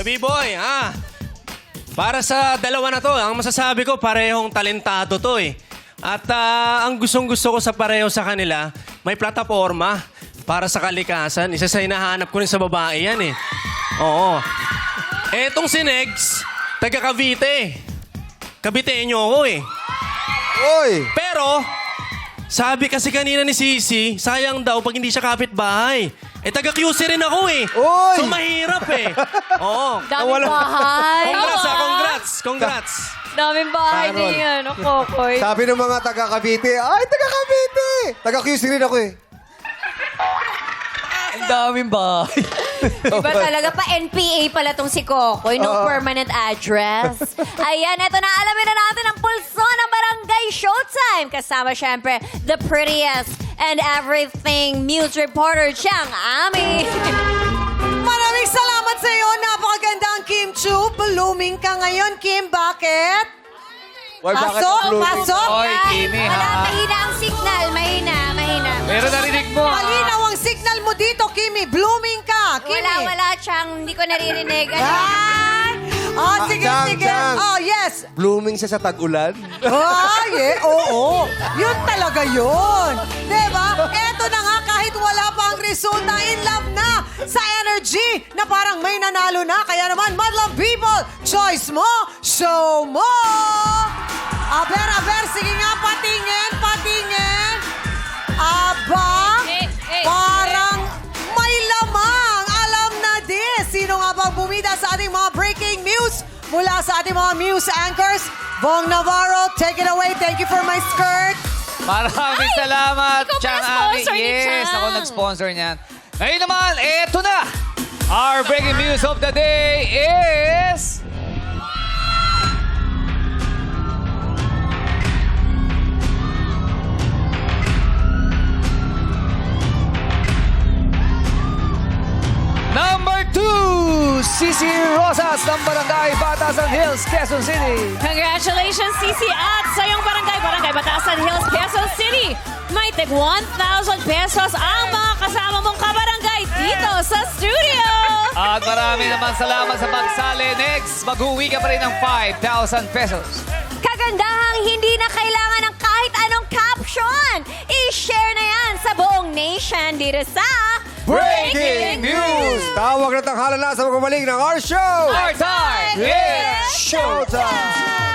Kuya B-Boy, para sa dalawa na to, ang masasabi ko, parehong talentado to eh. At ang gustong-gusto ko sa pareho sa kanila, may plataforma para sa kalikasan. Isa sa hinahanap ko rin sa babae yan eh. Oo. Etong si Negs, taga Cavite. Caviteño ako eh. Oy! Pero, sabi kasi kanina ni Sisi, sayang daw pag hindi siya kapitbahay. Taga QC rin ako eh. Oy! So mahirap eh. Oo. Daming bahay. Congrats Tama. Congrats! Congrats! Daming bahay Carol. din yan. Kokoy. Sabi ng mga taga Cavite, ay, taga Cavite! Taga QC rin ako eh. Ang daming bahay. Iba talaga pa NPA pala tong si Kokoy. No permanent address. Ayan, eto na. Alamin na natin ang pulso ng Barangay Showtime. Kasama syempre, the prettiest and everything news reporter, Chang Ami. Maraming salamat sa iyo. Napakaganda ang Kim Chu. Blooming ka ngayon, Kim. Bakit? Why, bakit Pasok, ang blue? pasok. Oy, Kimi, Wala, ha? mahina ang signal. Mahina. Pero narinig mo, ha? Malinaw ang signal mo dito, Kimi. Blooming ka, Kimi. Wala, Chang. Hindi ko naririnig. Sige, Jang, sige. Jang. Oh, yes. Blooming siya sa tag-ulan. Oo. Yun talaga yun. Diba? Eto na nga, kahit wala pa ang resulta, in love na sa energy na parang may nanalo na. Kaya naman, Madlang People, choice mo, show mo! Aber, sige nga, patingin. Aba, parang may lamang. Alam na din. Sino nga bang bumida sa ating mga breaking news? Mula sa ating mga news anchors, Bong Navarro, take it away. Thank you for my skirt. Maraming salamat, ikaw ba Chang Ami. sponsor ni Yes, Chang? ako nag-sponsor niyan. Ngayon naman, eto na. Our breaking news of the day is... Number 2, Sisi Rosas ng Barangay Batasan Hills, Quezon City. Congratulations, Sisi, at sa iyong barangay Batasan Hills, Quezon City. May tig 1,000 pesos ang mga kasama mong kabarangay dito sa studio. At marami naman salamat sa pagsali. Next, mag-uwi ka pa rin ng 5,000 pesos. Kagandahang hindi na kailangan ng kahit anong caption. I-share na yan sa buong nation dito sa Breaking News! Tawag na tanghala na sa pagmamaling ng our show! Our time is Showtime!